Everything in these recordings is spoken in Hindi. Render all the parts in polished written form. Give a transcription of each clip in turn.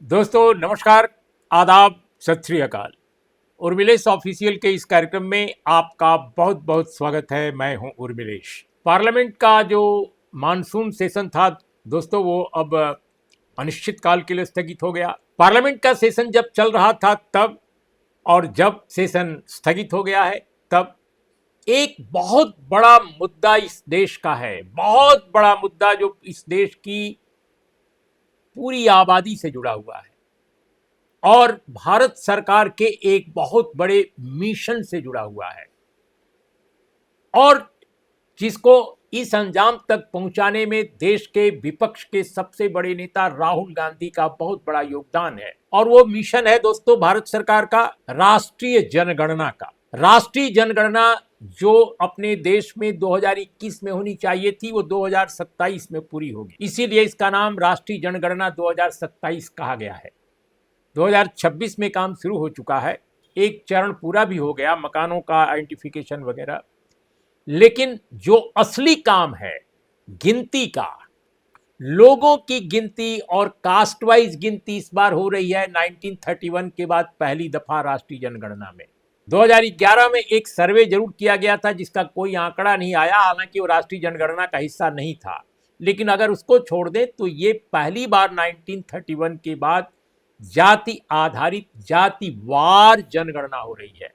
दोस्तों नमस्कार, आदाब, सत श्री अकाल। उर्मिलेश ऑफिशियल के इस कार्यक्रम में आपका बहुत बहुत स्वागत है। मैं हूं उर्मिलेश। पार्लियामेंट का जो मानसून सेशन था दोस्तों, वो अब अनिश्चित काल के लिए स्थगित हो गया। पार्लियामेंट का सेशन जब चल रहा था तब और जब सेशन स्थगित हो गया है तब एक बहुत बड़ा मुद्दा इस देश का है, बहुत बड़ा मुद्दा जो इस देश की पूरी आबादी से जुड़ा हुआ है और भारत सरकार के एक बहुत बड़े मिशन से जुड़ा हुआ है और जिसको इस अंजाम तक पहुंचाने में देश के विपक्ष के सबसे बड़े नेता राहुल गांधी का बहुत बड़ा योगदान है। और वो मिशन है दोस्तों भारत सरकार का राष्ट्रीय जनगणना का। राष्ट्रीय जनगणना जो अपने देश में 2021 में होनी चाहिए थी, वो 2027 में पूरी होगी, इसीलिए इसका नाम राष्ट्रीय जनगणना 2027 कहा गया है। 2026 में काम शुरू हो चुका है, एक चरण पूरा भी हो गया, मकानों का आइडेंटिफिकेशन वगैरह। लेकिन जो असली काम है गिनती का, लोगों की गिनती और कास्ट वाइज गिनती इस बार हो रही है 1931 के बाद पहली दफा राष्ट्रीय जनगणना में। 2011 में एक सर्वे जरूर किया गया था जिसका कोई आंकड़ा नहीं आया, हालांकि वो राष्ट्रीय जनगणना का हिस्सा नहीं था, लेकिन अगर उसको छोड़ दें तो ये पहली बार 1931 के बाद जाति आधारित जातिवार जनगणना हो रही है।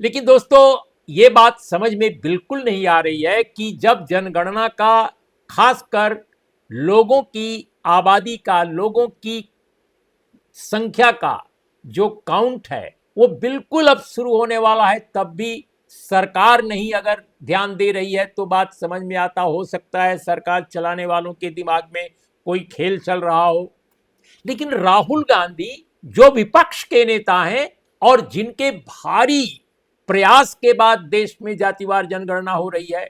लेकिन दोस्तों ये बात समझ में बिल्कुल नहीं आ रही है कि जब जनगणना का खासकर लोगों की आबादी का, लोगों की संख्या का जो काउंट है वो बिल्कुल अब शुरू होने वाला है, तब भी सरकार नहीं अगर ध्यान दे रही है तो बात समझ में आता, हो सकता है सरकार चलाने वालों के दिमाग में कोई खेल चल रहा हो। लेकिन राहुल गांधी जो विपक्ष के नेता हैं और जिनके भारी प्रयास के बाद देश में जातिवार जनगणना हो रही है,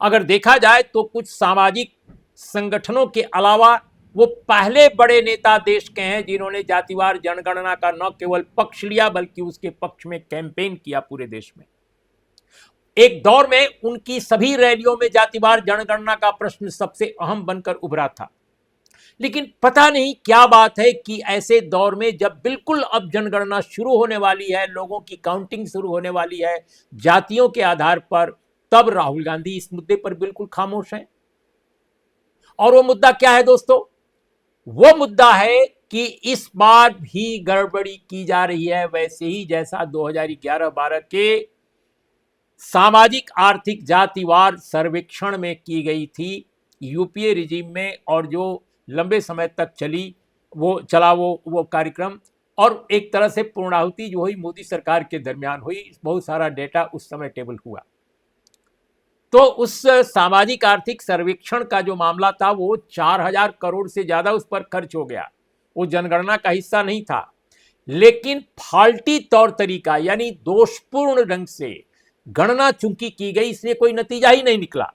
अगर देखा जाए तो कुछ सामाजिक संगठनों के अलावा वो पहले बड़े नेता देश के हैं जिन्होंने जातिवार जनगणना का न केवल पक्ष लिया बल्कि उसके पक्ष में कैंपेन किया पूरे देश में। एक दौर में उनकी सभी रैलियों में जातिवार जनगणना का प्रश्न सबसे अहम बनकर उभरा था। लेकिन पता नहीं क्या बात है कि ऐसे दौर में जब बिल्कुल अब जनगणना शुरू होने वाली है, लोगों की काउंटिंग शुरू होने वाली है जातियों के आधार पर, तब राहुल गांधी इस मुद्दे पर बिल्कुल खामोश हैं। और वो मुद्दा क्या है दोस्तों? वो मुद्दा है कि इस बार भी गड़बड़ी की जा रही है वैसे ही जैसा 2011-12 के सामाजिक आर्थिक जातिवार सर्वेक्षण में की गई थी यूपीए रिजीम में, और जो लंबे समय तक वो कार्यक्रम, और एक तरह से पूर्णाहुति जो हुई मोदी सरकार के दरमियान हुई। बहुत सारा डेटा उस समय टेबल हुआ। तो उस सामाजिक आर्थिक सर्वेक्षण का जो मामला था वो 4000 करोड़ से ज्यादा उस पर खर्च हो गया। वो जनगणना का हिस्सा नहीं था, लेकिन फाल्टी तौर तरीका यानी दोषपूर्ण ढंग से गणना चूंकि की गई, इसलिए कोई नतीजा ही नहीं निकला।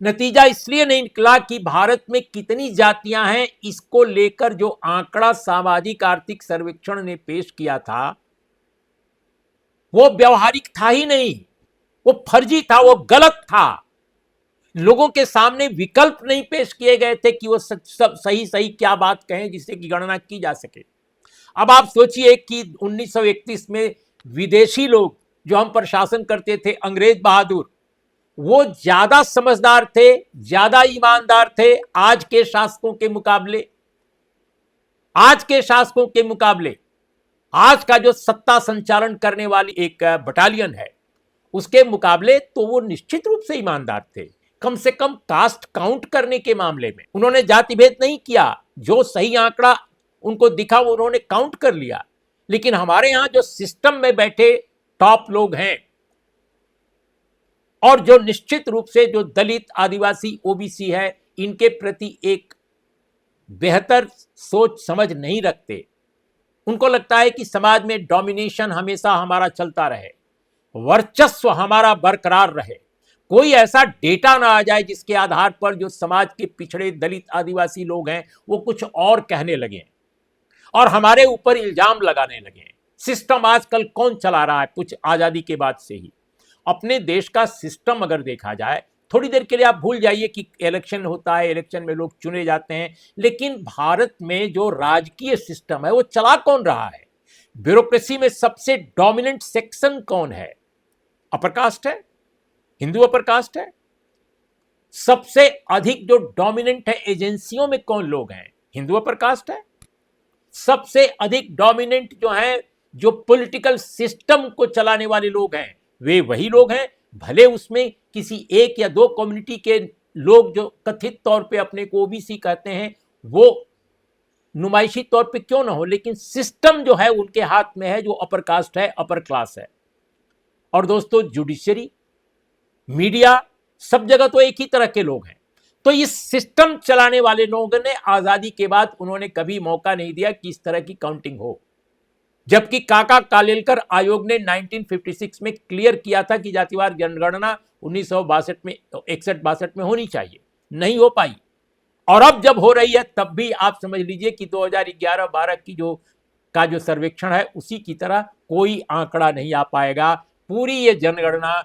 नतीजा इसलिए नहीं निकला कि भारत में कितनी जातियां हैं इसको लेकर जो आंकड़ा सामाजिक आर्थिक सर्वेक्षण ने पेश किया था वो व्यवहारिक था ही नहीं, वो फर्जी था, वो गलत था। लोगों के सामने विकल्प नहीं पेश किए गए थे कि वो सब सही सही क्या बात कहें जिससे कि गणना की जा सके। अब आप सोचिए कि 1931 में विदेशी लोग जो हम पर शासन करते थे, अंग्रेज बहादुर, वो ज्यादा समझदार थे, ज्यादा ईमानदार थे आज के शासकों के मुकाबले। आज के शासकों के मुकाबले आज का जो सत्ता संचालन करने वाली एक बटालियन है उसके मुकाबले तो वो निश्चित रूप से ईमानदार थे। कम से कम कास्ट काउंट करने के मामले में उन्होंने जाति भेद नहीं किया, जो सही आंकड़ा उनको दिखा वो उन्होंने काउंट कर लिया। लेकिन हमारे यहां जो सिस्टम में बैठे टॉप लोग हैं और जो निश्चित रूप से जो दलित, आदिवासी, ओबीसी है, इनके प्रति एक बेहतर सोच समझ नहीं रखते। उनको लगता है कि समाज में डोमिनेशन हमेशा हमारा चलता रहे, वर्चस्व हमारा बरकरार रहे, कोई ऐसा डेटा ना आ जाए जिसके आधार पर जो समाज के पिछड़े दलित, आदिवासी लोग हैं वो कुछ और कहने लगे और हमारे ऊपर इल्जाम लगाने लगे। सिस्टम आजकल कौन चला रहा है? कुछ आजादी के बाद से ही अपने देश का सिस्टम अगर देखा जाए थोड़ी देर के लिए आप भूल जाइए कि इलेक्शन होता है, इलेक्शन में लोग चुने जाते हैं, लेकिन भारत में जो राजकीय सिस्टम है वो चला कौन रहा है? ब्यूरोक्रेसी में सबसे डोमिनेंट सेक्शन कौन है? अपर कास्ट है, हिंदू अपर कास्ट है। सबसे अधिक जो डोमिनेंट है एजेंसियों में कौन लोग हैं? हिंदू अपर कास्ट है। सबसे अधिक डोमिनेंट जो है, जो पॉलिटिकल सिस्टम को चलाने वाले लोग हैं, वे वही लोग हैं, भले उसमें किसी एक या दो कम्युनिटी के लोग जो कथित तौर पे अपने को ओबीसी कहते हैं वो नुमाइशी तौर पे क्यों ना हो, लेकिन सिस्टम जो है उनके हाथ में है, जो अपर कास्ट है, अपर क्लास है। और दोस्तों, जुडिशरी, मीडिया, सब जगह तो एक ही तरह के लोग हैं। तो इस सिस्टम चलाने वाले लोगों ने आजादी के बाद उन्होंने कभी मौका नहीं दिया कि इस तरह की काउंटिंग हो, जबकि काका कालेलकर आयोग ने 1956 में क्लियर किया था कि जातिवार जनगणना 1962 में 61-62 में होनी चाहिए, नहीं हो पाई। और अब जब हो रही है तब भी आप समझ लीजिए कि 2011-12 की जो सर्वेक्षण है उसी की तरह कोई आंकड़ा नहीं आ पाएगा। पूरी ये जनगणना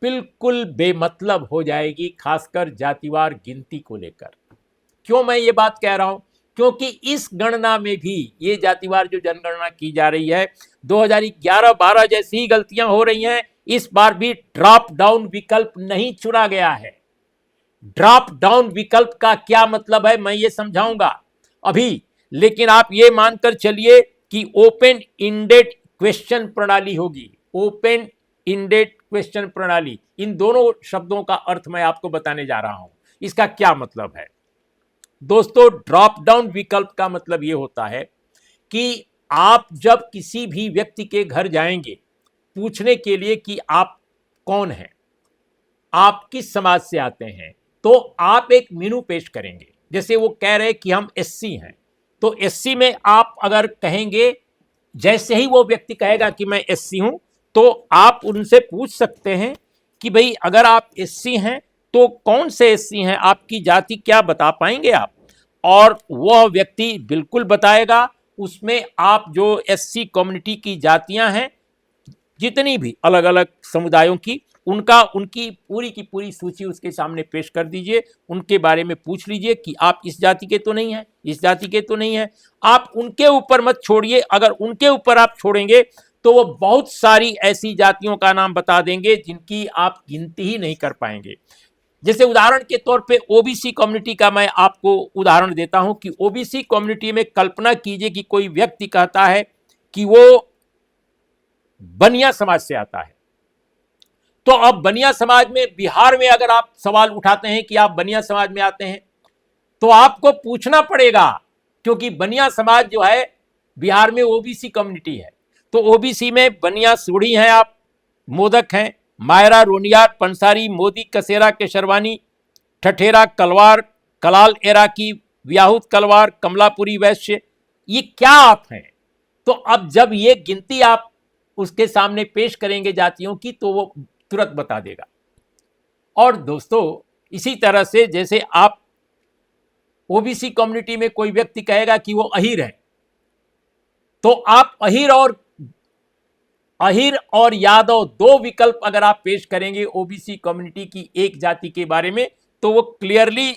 बिल्कुल बेमतलब हो जाएगी, खासकर जातिवार गिनती को लेकर। क्यों मैं ये बात कह रहा हूं? क्योंकि इस गणना में भी, ये जातिवार जो जनगणना की जा रही है, 2011-12 जैसी ही गलतियां हो रही हैं। इस बार भी ड्रॉप डाउन विकल्प नहीं चुना गया है। ड्रॉप डाउन विकल्प का क्या मतलब है मैं ये समझाऊंगा अभी, लेकिन आप ये मानकर चलिए कि ओपन इंडेड क्वेश्चन प्रणाली होगी। ओपन इंडेड क्वेश्चन प्रणाली, इन दोनों शब्दों का अर्थ मैं आपको बताने जा रहा हूं। इसका क्या मतलब है दोस्तों? ड्रॉप डाउन विकल्प का मतलब यह होता है कि आप जब किसी भी व्यक्ति के घर जाएंगे पूछने के लिए कि आप कौन हैं, आप किस समाज से आते हैं, तो आप एक मेनू पेश करेंगे। जैसे वो कह रहे कि हम एससी हैं, तो एससी में आप अगर कहेंगे, जैसे ही वो व्यक्ति कहेगा कि मैं एससी हूं, तो आप उनसे पूछ सकते हैं कि भाई अगर आप एससी हैं तो कौन से एससी हैं, आपकी जाति क्या बता पाएंगे आप? और वह व्यक्ति बिल्कुल बताएगा। उसमें आप जो एससी कम्युनिटी की जातियां हैं, जितनी भी अलग अलग समुदायों की, उनकी पूरी की पूरी सूची उसके सामने पेश कर दीजिए। उनके बारे में पूछ लीजिए कि आप इस जाति के तो नहीं हैं, इस जाति के तो नहीं हैं। आप उनके ऊपर मत छोड़िए, अगर उनके ऊपर आप छोड़ेंगे तो वो बहुत सारी ऐसी जातियों का नाम बता देंगे जिनकी आप गिनती ही नहीं कर पाएंगे। जैसे उदाहरण के तौर पे ओबीसी कम्युनिटी का मैं आपको उदाहरण देता हूं कि ओबीसी कम्युनिटी में कल्पना कीजिए कि कोई व्यक्ति कहता है कि वो बनिया समाज से आता है। तो अब बनिया समाज में, बिहार में अगर आप सवाल उठाते हैं कि आप बनिया समाज में आते हैं, तो आपको पूछना पड़ेगा, क्योंकि बनिया समाज जो है बिहार में ओबीसी कम्युनिटी है। तो ओबीसी में बनिया सूढ़ी हैं, आप मोदक हैं, मायरा, रोनियार, पंसारी, मोदी, कसेरा, केशरवानी, ठठेरा, कलवार, कलाल एरा की, व्याहुत कलवार, कमलापुरी वैश्य, ये क्या आप हैं? तो अब जब ये गिनती आप उसके सामने पेश करेंगे जातियों की, तो वो तुरंत बता देगा। और दोस्तों, इसी तरह से जैसे आप ओबीसी कम्युनिटी में कोई व्यक्ति कहेगा कि वो अहीर है, तो आप अहीर और यादव दो विकल्प अगर आप पेश करेंगे ओबीसी कम्युनिटी की एक जाति के बारे में, तो वो क्लियरली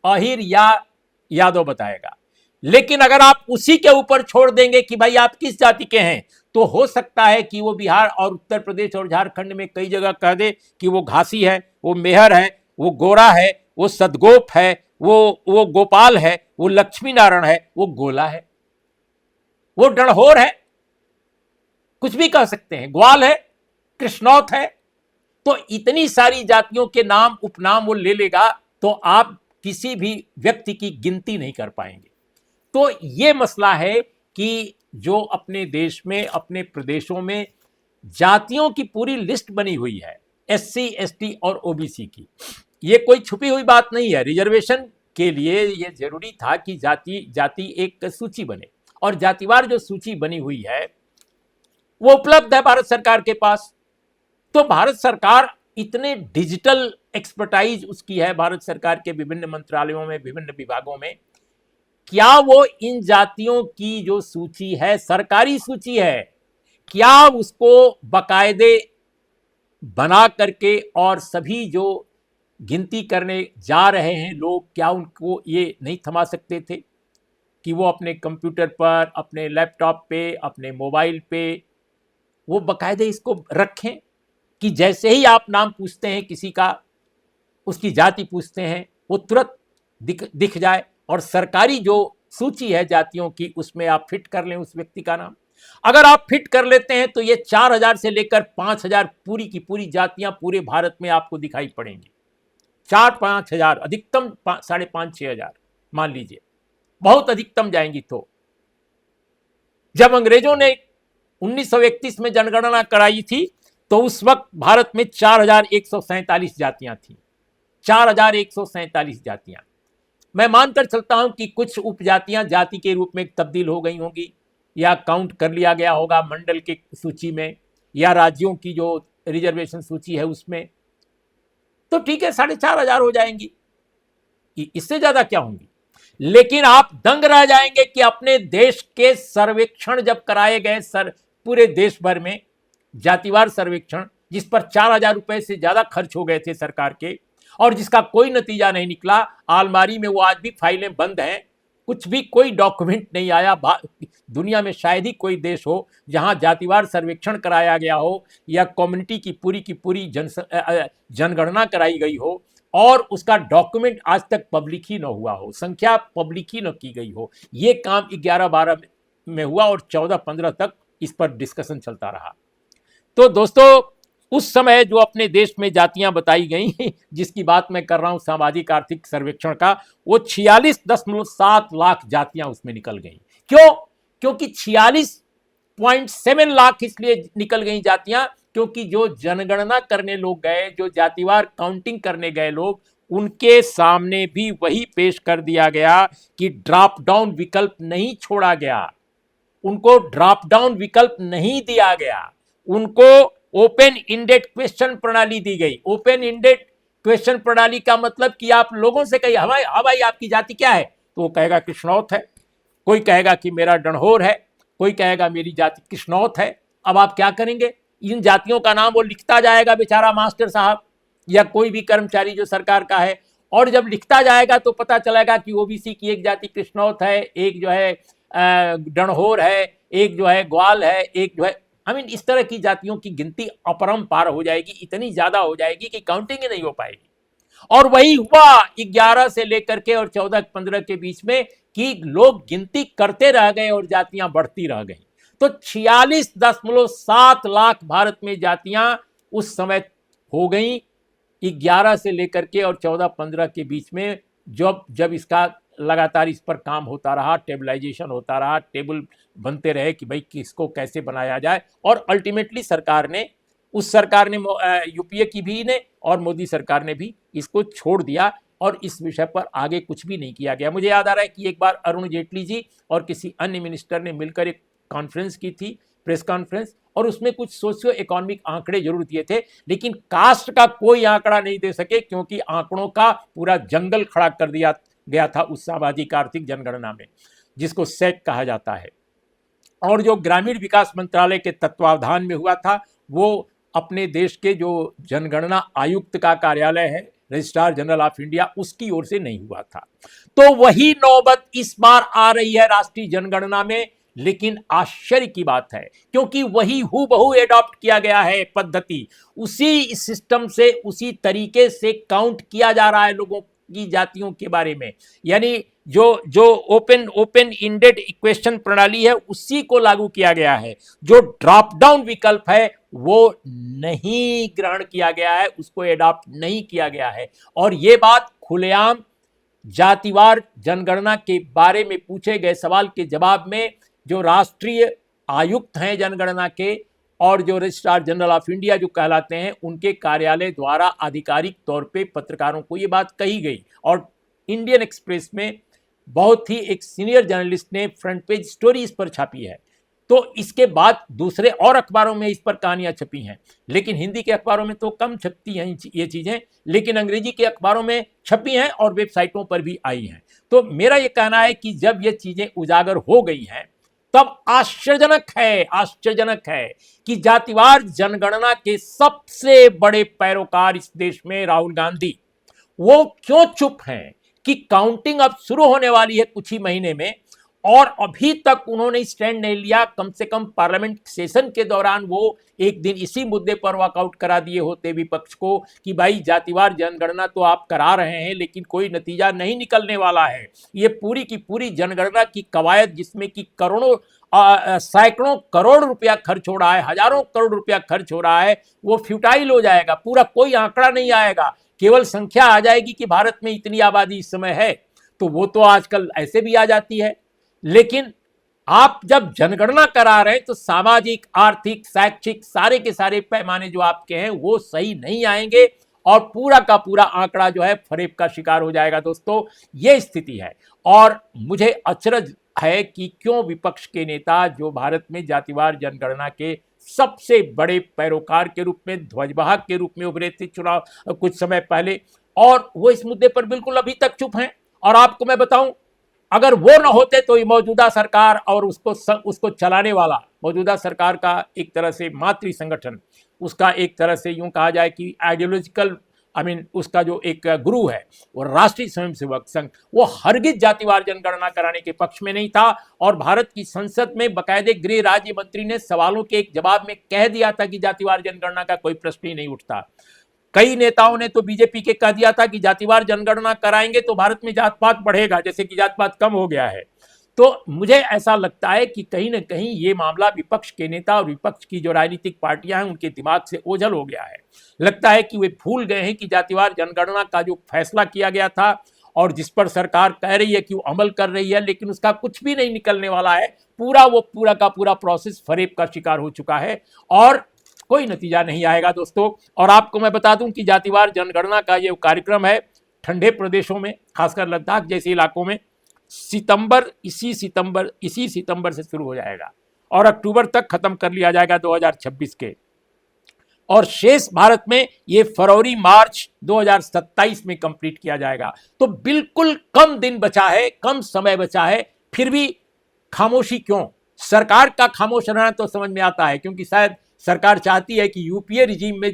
अहीर या यादव बताएगा। लेकिन अगर आप उसी के ऊपर छोड़ देंगे कि भाई आप किस जाति के हैं, तो हो सकता है कि वो बिहार और उत्तर प्रदेश और झारखंड में कई जगह कह दे कि वो घासी है, वो मेहर है, वो गोरा है, वो सदगोप है, वो गोपाल है, वो लक्ष्मी नारायण है, वो गोला है, वो डणहोर है, कुछ भी कह सकते हैं, ग्वाल है, कृष्णौत है। तो इतनी सारी जातियों के नाम उपनाम वो ले लेगा, तो आप किसी भी व्यक्ति की गिनती नहीं कर पाएंगे। तो ये मसला है कि जो अपने देश में, अपने प्रदेशों में जातियों की पूरी लिस्ट बनी हुई है, एससी, एसटी और ओबीसी की, ये कोई छुपी हुई बात नहीं है। रिजर्वेशन के लिए ये जरूरी था कि जाति एक सूची बने, और जातिवार जो सूची बनी हुई है वो उपलब्ध है भारत सरकार के पास। तो भारत सरकार इतने डिजिटल एक्सपर्टाइज उसकी है, भारत सरकार के विभिन्न मंत्रालयों में, विभिन्न विभागों में, क्या वो इन जातियों की जो सूची है, सरकारी सूची है, क्या उसको बाकायदे बना करके और सभी जो गिनती करने जा रहे हैं लोग, क्या उनको ये नहीं थमा सकते थे कि वो अपने कंप्यूटर पर, अपने लैपटॉप पे, अपने मोबाइल पे वो बाकायदे इसको रखें कि जैसे ही आप नाम पूछते हैं किसी का, उसकी जाति पूछते हैं, वो तुरंत दिख जाए और सरकारी जो सूची है जातियों की उसमें आप फिट कर लें उस व्यक्ति का नाम। अगर आप फिट कर लेते हैं तो ये 4,000 से लेकर 5,000 पूरी की पूरी जातियां पूरे भारत में आपको दिखाई पड़ेंगी। 4-5 हजार, अधिकतम 5,500-6,000 मान लीजिए, बहुत अधिकतम जाएंगी। तो जब अंग्रेजों ने 1931 में जनगणना कराई थी तो उस वक्त भारत में 4,147 जातियां थी। 4,147 जातियां। मैं मानकर चलता हूं कि कुछ उपजातियां जाति के रूप में तब्दील हो गई होंगी, या काउंट कर लिया गया होगा मंडल की सूची में, या राज्यों की जो रिजर्वेशन सूची है उसमें। तो ठीक है, 4,500 हो जाएंगी, इससे ज्यादा क्या होंगी। लेकिन आप दंग रह जाएंगे कि अपने देश के सर्वेक्षण जब कराए गए, पूरे देश भर में जातिवार सर्वेक्षण, जिस पर 4,000 रुपए से ज्यादा खर्च हो गए थे सरकार के, और जिसका कोई नतीजा नहीं निकला। आलमारी में वो आज भी फाइलें बंद हैं, कुछ भी कोई डॉक्यूमेंट नहीं आया। दुनिया में शायद ही कोई देश हो जहां जातिवार सर्वेक्षण कराया गया हो, या कम्युनिटी की पूरी जनगणना कराई गई हो और उसका डॉक्यूमेंट आज तक पब्लिक ही न हुआ हो, संख्या पब्लिक ही न की गई हो। ये काम 11-12 में हुआ और 14-15 तक इस पर डिस्कशन चलता रहा। तो दोस्तों, उस समय जो अपने देश में जातियां बताई गई, जिसकी बात मैं कर रहा हूं सामाजिक आर्थिक सर्वेक्षण का, वो 46.7 लाख जातियां उसमें निकल गई। क्यों? क्योंकि 46.7 लाख इसलिए निकल गई जातियां क्योंकि जो जनगणना करने लोग गए, जो जातिवार काउंटिंग करने गए लोग, उनके सामने भी वही पेश कर दिया गया कि ड्रॉप डाउन विकल्प नहीं छोड़ा गया, उनको ड्रॉप डाउन विकल्प नहीं दिया गया, उनको ओपन इंडेड क्वेश्चन प्रणाली दी गई। ओपन इंडेड क्वेश्चन प्रणाली का मतलब कि आप लोगों से कहिए, हाँ भाई आपकी जाति क्या है, तो वो कहेगा कृष्णौत है, कोई कहेगा कि मेरा डणहोर है, कोई कहेगा मेरी जाति कृष्णौत है। अब आप क्या करेंगे? इन जातियों का नाम वो लिखता जाएगा बेचारा मास्टर साहब या कोई भी कर्मचारी जो सरकार का है, और जब लिखता जाएगा तो पता चलेगा कि ओबीसी की एक जाति कृष्णौत है, एक जो है डणहोर है, एक जो है ग्वाल है, एक जो है इस तरह की जातियों की गिनती अपरंपार हो जाएगी, इतनी ज्यादा हो जाएगी कि काउंटिंग ही नहीं हो पाएगी। और वही हुआ 11 से लेकर के और 14-15 के बीच में कि लोग गिनती करते रह गए और जातियां बढ़ती रह गई। तो 46.7 लाख भारत में जातियां उस समय हो गई 11 से लेकर के और 14-15 के बीच में। जब इसका लगातार इस पर काम होता रहा, टेबलाइजेशन होता रहा, टेबल बनते रहे कि भाई किसको कैसे बनाया जाए, और अल्टीमेटली उस सरकार ने यूपीए की भी ने और मोदी सरकार ने भी इसको छोड़ दिया और इस विषय पर आगे कुछ भी नहीं किया गया। मुझे याद आ रहा है कि एक बार अरुण जेटली जी और किसी अन्य मिनिस्टर ने मिलकर एक कॉन्फ्रेंस की थी, प्रेस कॉन्फ्रेंस, और उसमें कुछ सोशियो इकोनॉमिक आंकड़े जरूर दिए थे, लेकिन कास्ट का कोई आंकड़ा नहीं दे सके क्योंकि आंकड़ों का पूरा जंगल खड़ा कर दिया गया था उस सामाजिक आर्थिक जनगणना में, जिसको सैक कहा जाता है। और जो ग्रामीण विकास मंत्रालय के तत्वावधान में हुआ था, वो अपने देश के जो जनगणना आयुक्त का कार्यालय है, रजिस्ट्रार जनरल ऑफ इंडिया, उसकी ओर से नहीं हुआ था। तो वही नौबत इस बार आ रही है राष्ट्रीय जनगणना में। लेकिन आश्चर्य की बात है क्योंकि वही हूबहू एडॉप्ट किया गया है पद्धति, उसी सिस्टम से उसी तरीके से काउंट किया जा रहा है लोगों की जातियों के बारे में। यानी जो ओपन इंडेड इक्वेशन प्रणाली है उसी को लागू किया गया है। जो ड्रॉप डाउन विकल्प है वो नहीं ग्रहण किया गया है, उसको एडॉप्ट नहीं किया गया है। और ये बात खुलेआम जातिवार जनगणना के बारे में पूछे गए सवाल के जवाब में जो राष्ट्रीय आयुक्त हैं जनगणना के और जो रजिस्ट्रार जनरल ऑफ इंडिया जो कहलाते हैं, उनके कार्यालय द्वारा आधिकारिक तौर पे पत्रकारों को ये बात कही गई। और इंडियन एक्सप्रेस में बहुत ही एक सीनियर जर्नलिस्ट ने फ्रंट पेज स्टोरी इस पर छापी है। तो इसके बाद दूसरे और अखबारों में इस पर कहानियां छपी हैं, लेकिन हिंदी के अखबारों में तो कम छपती हैं ये चीजें, लेकिन अंग्रेजी के अखबारों में छपी हैं और वेबसाइटों पर भी आई हैं। तो मेरा ये कहना है कि जब ये चीजें उजागर हो गई हैं तब आश्चर्यजनक है कि जातिवार जनगणना के सबसे बड़े पैरोकार इस देश में राहुल गांधी, वो क्यों चुप हैं कि काउंटिंग अब शुरू होने वाली है कुछ ही महीने में, और अभी तक उन्होंने स्टैंड नहीं लिया। कम से कम पार्लियामेंट सेशन के दौरान वो एक दिन इसी मुद्दे पर वॉकआउट करा दिए होते विपक्ष को कि भाई जातिवार जनगणना तो आप करा रहे हैं लेकिन कोई नतीजा नहीं निकलने वाला है। ये पूरी की पूरी जनगणना की कवायद, जिसमें कि करोड़ों सैकड़ों करोड़ रुपया खर्च हो रहा है, हजारों करोड़ रुपया खर्च हो रहा है, वो फ्यूटाइल हो जाएगा। पूरा कोई आंकड़ा नहीं आएगा, केवल संख्या आ जाएगी कि भारत में इतनी आबादी इस समय है। तो वो तो आजकल ऐसे भी आ जाती है। लेकिन आप जब जनगणना करा रहे हैं तो सामाजिक, आर्थिक, शैक्षिक सारे के सारे पैमाने जो आपके हैं वो सही नहीं आएंगे और पूरा का पूरा आंकड़ा जो है फरेब का शिकार हो जाएगा। दोस्तों, ये स्थिति है और मुझे अचरज है कि क्यों विपक्ष के नेता, जो भारत में जातिवार जनगणना के सबसे बड़े पैरोकार के रूप में, ध्वजवाहक के रूप में उभरे थे चुनाव कुछ समय पहले, और वो इस मुद्दे पर बिल्कुल अभी तक चुप हैं। और आपको मैं बताऊं, अगर वो न होते तो ये मौजूदा सरकार और उसको चलाने वाला मौजूदा सरकार का एक तरह से मातृ संगठन, उसका एक तरह से यूं कहा जाए कि आइडियोलॉजिकल, उसका जो एक गुरु है वो राष्ट्रीय स्वयंसेवक संघ, वो हरगिज जातिवार जनगणना कराने के पक्ष में नहीं था। और भारत की संसद में बाकायदे गृह राज्य मंत्री ने सवालों के एक जवाब में कह दिया था कि जातिवार जनगणना का कोई प्रश्न ही नहीं उठता। कई नेताओं ने तो बीजेपी के कह दिया था कि जातिवार जनगणना कराएंगे तो भारत में जात पात बढ़ेगा, जैसे कि जात पात कम हो गया है। तो मुझे ऐसा लगता है कि कहीं ना कहीं ये मामला विपक्ष के नेता और विपक्ष की जो राजनीतिक पार्टियां हैं उनके दिमाग से ओझल हो गया है। लगता है कि वे भूल गए हैं कि जातिवार जनगणना का जो फैसला किया गया था और जिस पर सरकार कह रही है कि वो अमल कर रही है, लेकिन उसका कुछ भी नहीं निकलने वाला है। पूरा का पूरा प्रोसेस फरेब का शिकार हो चुका है और कोई नतीजा नहीं आएगा दोस्तों। और आपको मैं बता दूं कि जातिवार जनगणना का ये कार्यक्रम है ठंडे प्रदेशों में, खासकर लद्दाख जैसे इलाकों में, इसी सितंबर से शुरू हो जाएगा और अक्टूबर तक खत्म कर लिया जाएगा 2026 के, और शेष भारत में ये फरवरी मार्च 2027 में कंप्लीट किया जाएगा। तो बिल्कुल कम दिन बचा है, कम समय बचा है, फिर भी खामोशी क्यों? सरकार का खामोश रहना तो समझ में आता है, क्योंकि शायद सरकार चाहती है कि यूपीए रिजीम में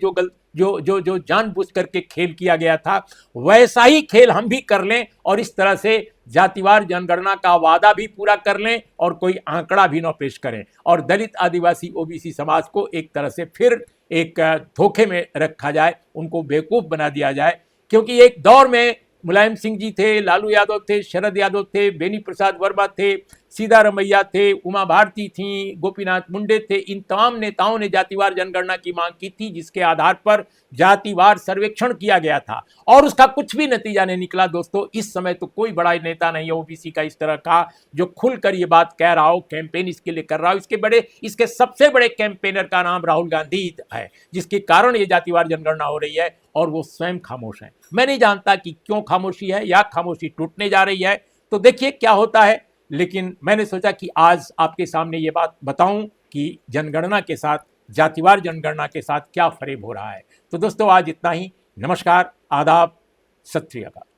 जो जानबूझ करके खेल किया गया था वैसा ही खेल हम भी कर लें और इस तरह से जातिवार जनगणना का वादा भी पूरा कर लें और कोई आंकड़ा भी न पेश करें और दलित, आदिवासी, ओबीसी समाज को एक तरह से फिर एक धोखे में रखा जाए, उनको बेवकूफ बना दिया जाए। क्योंकि एक दौर में मुलायम सिंह जी थे, लालू यादव थे, शरद यादव थे, बेनी प्रसाद वर्मा थे, सीतारमैया थे, उमा भारती थी, गोपीनाथ मुंडे थे, इन तमाम नेताओं ने जातिवार जनगणना की मांग की थी, जिसके आधार पर जातिवार सर्वेक्षण किया गया था और उसका कुछ भी नतीजा नहीं निकला। दोस्तों, इस समय तो कोई बड़ा नेता नहीं है ओबीसी का इस तरह का जो खुलकर ये बात कह रहा हो, कैंपेन इसके लिए कर रहा हो। इसके सबसे बड़े कैंपेनर का नाम राहुल गांधी है, जिसके कारण ये जातिवार जनगणना हो रही है और वो स्वयं खामोश है। मैं नहीं जानता कि क्यों खामोशी है या खामोशी टूटने जा रही है, तो देखिए क्या होता है। लेकिन मैंने सोचा कि आज आपके सामने ये बात बताऊं कि जनगणना के साथ, जातिवार जनगणना के साथ क्या फरेब हो रहा है। तो दोस्तों, आज इतना ही। नमस्कार, आदाब, सत श्री अकाल।